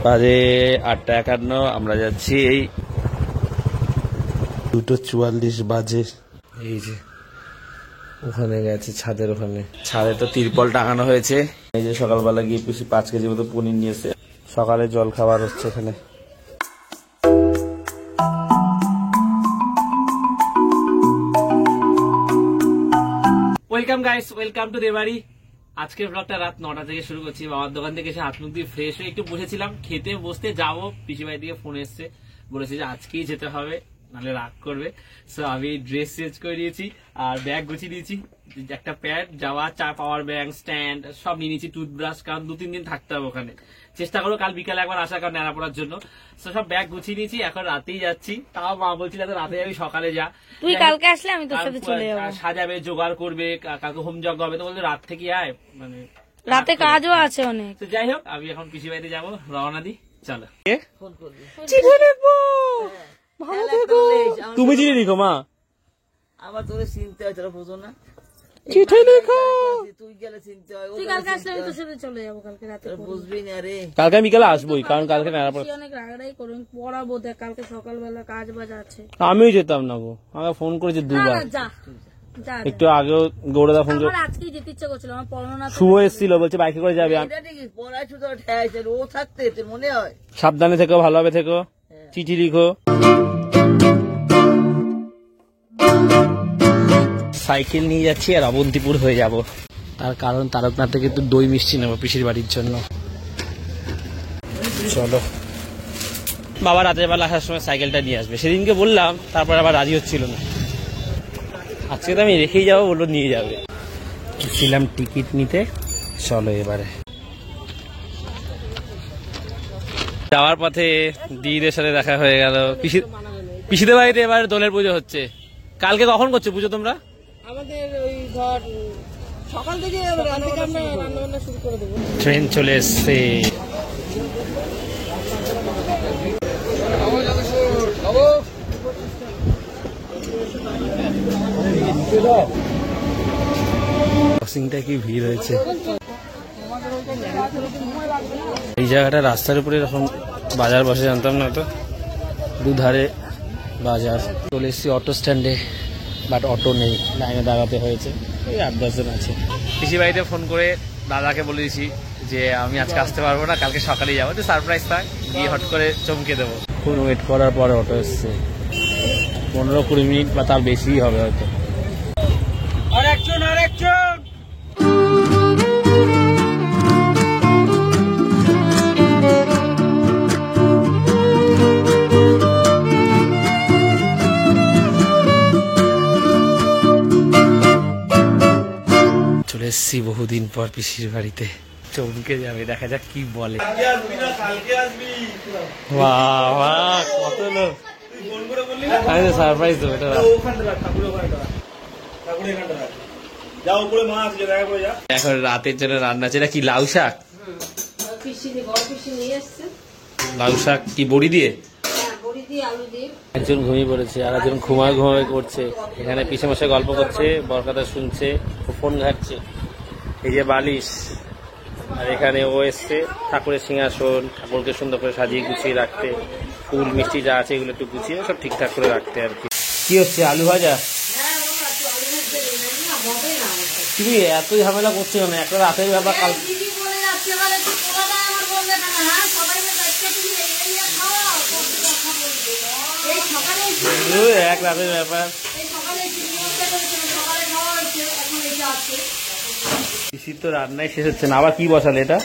বাজে 8:51। আমরা যাচ্ছি এই 2:44 বাজে। এই যে ওখানে গেছে ছাদের, ওখানে ছাদে তো তিরপল টাঙানো হয়েছে। এই যে সকালবেলা গিয়ে পিসি 5 কেজি মতো পনির নিয়েছে, সকালে জল খাবার হচ্ছে এখানে। Welcome guys, welcome to Debari. আজকের ব্লগটা রাত 9টা থেকে শুরু করছি। বাবার দোকান থেকে এসে হাত মুখ দিয়ে ফ্রেশ হয়ে একটু বসেছিলাম, খেতে বসতে যাবো। পিসি ভাই থেকে ফোন এসছে, বলেছে যে আজকেই যেতে হবে, নাহলে রাগ করবে। সো আমি ড্রেস চেঞ্জ করে নিয়েছি আর ব্যাগ গুছিয়ে দিয়েছি, একটা প্যাড, যাওয়া, পাওয়ার ব্যাংক, স্ট্যান্ড সব নিয়ে নিয়েছি, টুথব্রাশ, কারণ 2-3 দিন থাকতে হবে ওখানে। চেষ্টা করবো কাল বিকালে একবার আসার, কারণ নেড়া পড়ার জন্য। তো সব ব্যাগ গুছিয়ে নিয়েছি, এখন রাতেই যাচ্ছি। তাও মা বলছিল রাতে যাবি, সকালে যা, তুই কালকে আসলে আমি তোর সাথে চলে যাবো। সাজাবে, জোগাড় করবে, কালকে হোম যজ্ঞ হবে, তো বলতে রাত থেকে আয়, মানে রাতে কাজও আছে অনেক। তো যাই হোক, আমি এখন পিসি বাড়িতে যাবো, রওনা দি। চলো, তুমি চিঠি লিখো মা, আবার তোরে চিনতে হয়, তোরা বোঝো না। চিঠি লিখো, তুই গেলে চিনতে হয়, তুই কালকে আসলে আমি তোর সাথে চলে যাবো কালকে রাতে। বুঝবি না রে, কালকে বিকালে আসবোই, কারণ কালকে অনেক রাগারাগি করুন, পড়াবো, দেখ কালকে সকালবেলা কাজ বাজ আছে। আমিও যেতাম না গো, আমাকে ফোন করেছে দুবার। যা একটু আগেও গৌরদা ফোন করে, আজকেই যেতে ইচ্ছে করছিল, আমার পড়ানো না। শুভ এসেছিল, বলছে বাইকে করে যাবে। পড়াশোনা ঠেয়াইছে, ও থাকতে তোর মনে হয়। সাবধানে থেকো, ভালোভাবে থেকো, চিঠি লিখো। সাইকেল নিয়ে যাচ্ছি আর অবন্তিপুর হয়ে যাব, তার কারণ তারকনাথ থেকে একটু দই মিষ্টি নেবো পিসির বাড়ির জন্য। চলো, বাবা রাতের বেলা আসার সময় সাইকেলটা নিয়ে আসবে, সেদিনকে বললাম, তারপর আবার রাজি হচ্ছিল না। আজকে তো আমি রেখেই যাবো, বললো নিয়ে যাবে। ছিলাম টিকিট নিতে, চলো এবারে। যাওয়ার পথে দিদিদের সাথে দেখা হয়ে গেল। পিসিদের বাড়িতে এবার দোলের পুজো হচ্ছে। কালকে কখন করছো পুজো তোমরা? আমাদের ওই ঘর সকাল থেকে রান্না শুরু করে দেবো। ট্রেন চলে এসছে। ক্রসিংটা কি ভিড় হয়েছে। এই জায়গাটা রাস্তার উপরে এরকম বাজার বসে, জানতাম না তো। দুধারে বাজার। চলে এসেছি অটো স্ট্যান্ডে, বাট অটো নেই, লাইনে দাঁড়াতে হয়েছে। এই 8-10 জন আছে। পিসি বাড়িতে ফোন করে দাদাকে বলে দিয়েছি যে আমি আজকে আসতে পারবো না, কালকে সকালেই যাবো, সারপ্রাইজ থাক, গিয়ে হট করে চমকে দেবো। ফোন ওয়েট করার পরে অটো এসছে। 15-20 মিনিট বা তার বেশিই হবে হয়তো। আরেকজন চলে এসছি বহুদিন পর পিসির বাড়িতে, চমকে যাবে, দেখা যাক কি বলে। কত লোক, সারপ্রাইজ দেবো এটা। এখন রাতের জন্য রান্না, যেটা কি লাউ শাক, লাউ শাক কি বড়ি দিয়ে, একজন ঘুমিয়ে পড়েছে আর একজন ঘুমায় করছে। এখানে পিসে মশাই গল্প করছে, বরকথা শুনছে, ফোন ঘাটছে। এই যে বালিশ, আর এখানে ও এসছে ঠাকুরের সিংহাসন, ঠাকুরকে সুন্দর করে সাজিয়ে গুছিয়ে রাখতে, ফুল মিষ্টি যা আছে এগুলো একটু গুছিয়ে সব ঠিকঠাক করে রাখতে আর কি। কি হচ্ছে, আলু ভাজা? তুমি এত ঝামেলা করছো কেন? একটা রাতের ব্যাপার, কাল এক রাতের ব্যাপার। পিসির তো রান্নাই শেষ হচ্ছে না, আবার কি বসালে এটা?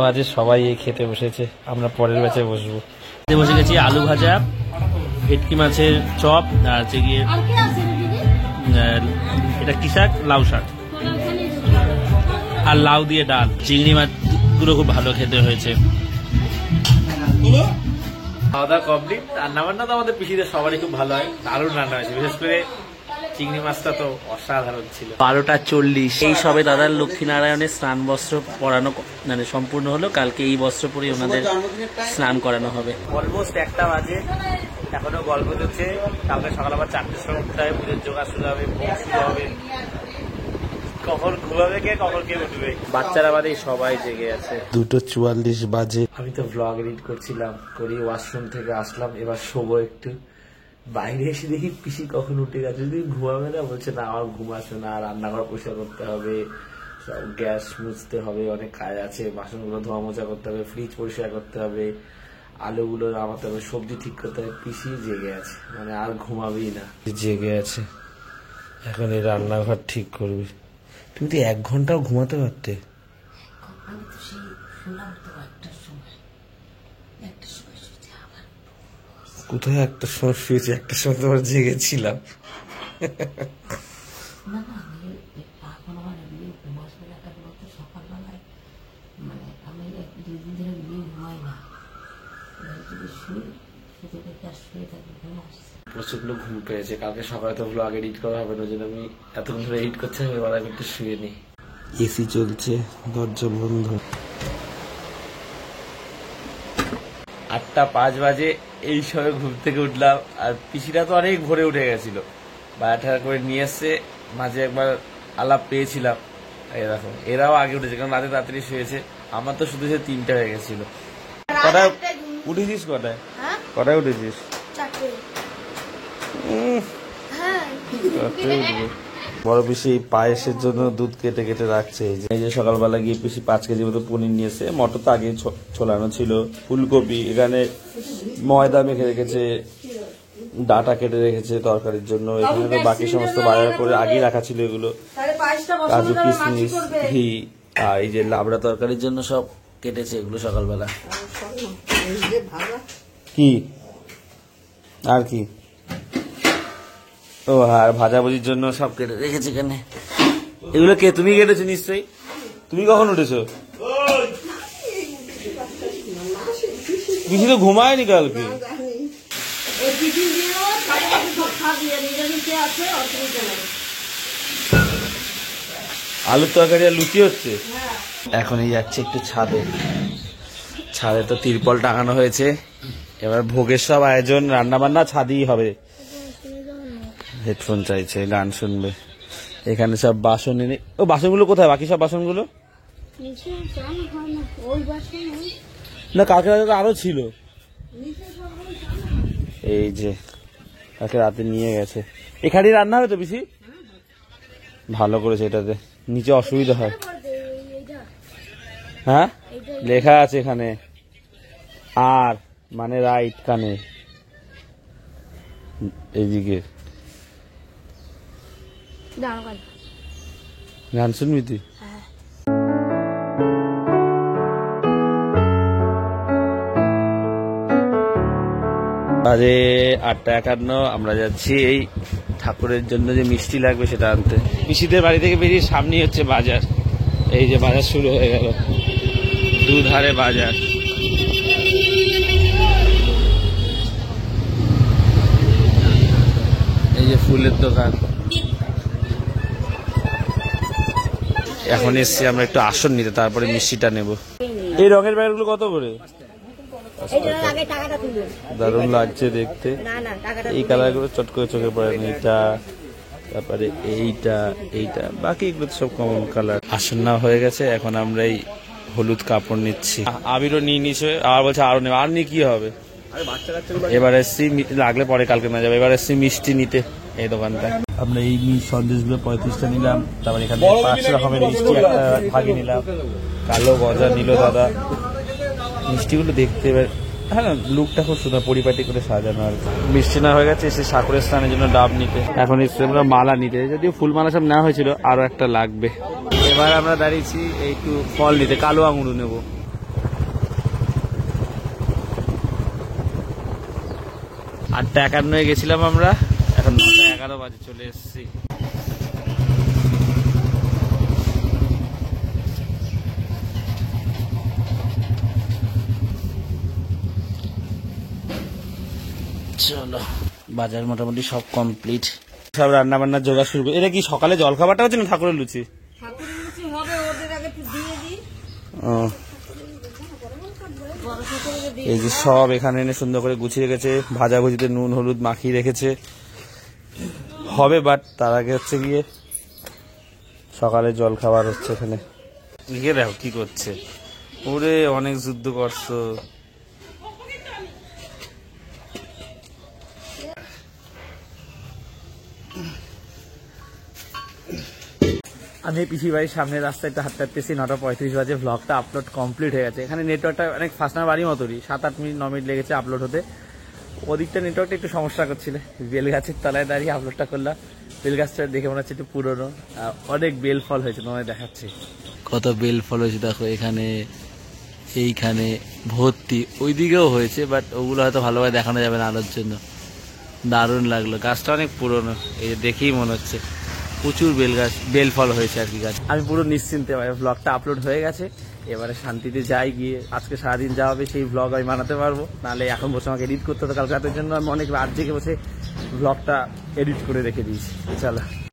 বাজে সবাই এই খেতে বসেছে, আমরা পরের ব্যাচে বসবো। বসে গেছি আলু ভাজা, ভেটকি মাছের চপ, আর হচ্ছে গিয়ে এটা কি শাক, লাউ শাক, আর লাউ দিয়ে ডাল। চিংড়ি মাছগুলো খুব ভালো খেতে হয়েছে। খাওয়া দাওয়া কমপ্লিট। রান্না বান্না তো আমাদের পিসিদের সবারই খুব ভালো হয়, দারুণ রান্না হয়েছে, বিশেষ করে চিংড়ি মাছটা তো অসাধারণ ছিল। 12:40 এই সবে দাদার লক্ষ্মীনারায়ণের স্নান বস্ত্র পরানো মানে সম্পূর্ণ হলো। কালকে এই বস্ত্র পরে ওনাদের স্নান করানো হবে। অলমোস্ট 1টা বাজে, এখনো গল্প চলছে। কালকে সকাল আবার 4টের সময় উঠতে হবে, পুজোর জোগাড় শুরু হবে, ভোগ শুরু হবে। কখন ঘুমাবে কে, কখন কে উঠবে। বাচ্চারা বাদে সবাই জেগে আছে। 2:44 বাজে। আমি তো ব্লগ এডিট করছিলাম, করি ওয়াশরুম থেকে আসলাম, এবার শোবো একটু। বাইরে এসে দেখি পিসি কখন উঠে গেছে, যদি ঘুমাবে না, বলছে না আমার ঘুম আসে না, রান্নাঘর পরিষ্কার করতে হবে, সব গ্যাস মুছতে হবে, অনেক কাজ আছে, বাসনগুলো ধোয়া মোছা করতে হবে, ফ্রিজ পরিষ্কার করতে হবে, আলুগুলো নামাতে হবে, সবজি ঠিক করতে হবে। পিসি জেগে আছে, মানে আর ঘুমাবেই না, জেগে আছে। এখন এই রান্নাঘর ঠিক করবি। তুমি তো 1 ঘন্টাও ঘুমাতে পারতে। কোথায় একটা সময় শুয়েছি, একটা সময় তোমার জেগেছিলাম। প্রচন্ড ঘুম পেয়েছে, কালকে সকালে তো ব্লগ এডিট করা হবে না, জন্য আমি এতক্ষণ ধরে এডিট করছি, আমি এবার একটু শুয়ে নিই। এসি চলছে, দরজা বন্ধ। 8:05 বাজে, এই সময় ঘুম থেকে উঠলাম। আর পিসিরা তো অনেক ভোরে উঠে গেছিল, বায়াঠা করে নিয়ে এসছে। মাঝে একবার আলাপ পেয়েছিলাম, এরকম এরাও আগে উঠেছে, কারণ রাতে তাড়াতাড়ি শুয়েছে। আমার তো শুধু 3টা হয়ে গেছিল। কটায় উঠেছিস? কটায় উঠেছিস? বড় পিসি পায়েসের জন্য দুধ কেটে কেটে রাখছে। এই যে সকালবেলা গিয়ে পিসি 5 কেজি মতো পনির নিয়েছে। মটর তো আগে ছোলানো ছিল, ফুলকপি, এখানে ময়দা মেখে রেখেছে, ডাটা কেটে রেখেছে তরকারির জন্য। এখানে তো বাকি সমস্ত বাজার করে আগেই রাখা ছিল, এগুলো কাজু কিশমিশ ঘি আর এই যে লাবড়া তরকারির জন্য সব কেটেছে এগুলো সকালবেলা। কি আর কি? ও আর ভাজাভুজির জন্য সব কেটে রেখেছে এখানে। এগুলো কে? তুমি কেটেছো নিশ্চয়ই। তুমি কখন উঠেছো? কিছু তো ঘুমায়নি কালকে। আলুর তরকারি আর লুচি হচ্ছে। এখনই যাচ্ছে একটু ছাদে। ছাদে তো তিরপল টাঙানো হয়েছে, এবার ভোগের সব আয়োজন, রান্না বান্না ছাদেই হবে। হেডফোন চাইছে, গান শুনবে। এখানে সব বাসন এনে, ও বাসনগুলো কোথায়? বাকি সব বাসনগুলো না, কালকে রাতে তো আরো ছিল। এই যে কালকে রাতে নিয়ে গেছে। এখানেই রান্না হবে তো বেশি ভালো করেছে, এটাতে নিচে অসুবিধা হয়। হ্যাঁ লেখা আছে এখানে, আর মানে রাইট কানে এইদিকে। গান শুনবি তুই? বাজে 8:51। আমরা যাচ্ছি এই ঠাকুরের জন্য যে মিষ্টি লাগবে সেটা আনতে। পিসিদের বাড়ি থেকে বেরিয়ে সামনেই হচ্ছে বাজার। এই যে বাজার শুরু হয়ে গেল, দুধারে বাজার। এই যে ফুলের দোকান। এখন এসছি আমরা একটু আসন নিতে, তারপরে মিষ্টিটা নেব। এই রঙের ব্যাগগুলো কত করে? দারুণ লাগছে দেখতে। এই কালার গুলো চট করে চোখে পড়ে না। এইটা, তারপরে এইটা, এইটা, বাকি এগুলো সব কমন কালার। আসন না হয়ে গেছে, এখন আমরা এই হলুদ কাপড় নিচ্ছি। আবিরও নিয়ে নিচ্ছে, আর বলছে আরো নেবে। আর নিয়ে কি হবে? এবার এসছি, লাগলে পরে কালকে না যাবে। এবার এসছি মিষ্টি নিতে এই দোকানটা। আমরা এই সন্দেশগুলো 35টা নিলাম। তারপর এখানে 5 রকমের মিষ্টি একটা ভাগে নিলাম। কালো গজা নিল দাদা। মিষ্টিগুলো দেখতে এবার, হ্যাঁ লুকটা খুব সুন্দর, পরিপাটি করে সাজানো। আর মিষ্টি না হয়ে গেছে, এসে ঠাকুরের স্থানের জন্য ডাব নিতে। এখন এসে আমরা মালা নিতে, যদিও ফুল মালা সব নেওয়া হয়েছিল, আরো একটা লাগবে। এবার আমরা দাঁড়িয়েছি একটু ফল নিতে, কালো আঙুর নেব। আটটা 51 গেছিলাম আমরা, এখন 9:11 বাজে চলে এসেছি। চলো, বাজার মোটামুটি সব কমপ্লিট, সব রান্না বান্নার জোগাড় শুরু। এটা কি সকালে জল খাবারটা হচ্ছে না ঠাকুরের লুচি? এই যে সব এখানে এনে সুন্দর করে গুছিয়ে রেখেছে, ভাজাভুজিতে নুন হলুদ মাখিয়ে রেখেছে হবে। বাট তার আগে হচ্ছে গিয়ে সকালে জল খাবার হচ্ছে এখানে। লিখে দেখো কি করছে, ওরে অনেক যুদ্ধ করছো। আমি পিসি বাড়ির সামনের রাস্তায় একটা হাঁটতে হাঁটতেছি, 9:35 বাজে। ভ্লগটা আপলোড কমপ্লিট হয়ে গেছে। এখানে নেটওয়ার্কটা অনেক ফাস্টনার বাড়ির মতোই, 7-8 মিনিট 9 মিনিট লেগেছে আপলোড হতে। ওদিকটা নেটওয়ার্কটা একটু সমস্যা করছিল। বেল গাছের তলায় দাঁড়িয়ে আপলোডটা করলাম। বেল গাছটা দেখে মনে হচ্ছে একটু পুরোনো, অনেক বেল ফল হয়েছে, তোমায় দেখাচ্ছি কত বেল ফল হয়েছে। দেখো এখানে, এইখানে ভর্তি, ওইদিকেও হয়েছে, বাট ওগুলো হয়তো ভালোভাবে দেখানো যাবে না আলোর জন্য। দারুণ লাগলো, গাছটা অনেক পুরনো, এই যে দেখেই মনে হচ্ছে প্রচুর বেল ফল হয়েছে আর কি গাছ। আমি পুরো নিশ্চিন্তে ব্লগটা আপলোড হয়ে গেছে। এবারে শান্তিতে যাই, গিয়ে আজকে সারাদিন যা হবে সেই ব্লগ আমি বানাতে পারবো। নাহলে এখন বসে আমাকে এডিট করতে হতো, কালকে রাতের জন্য আমি অনেক রাত জেগে বসে ব্লগটা এডিট করে রেখে দিয়েছি। চলো।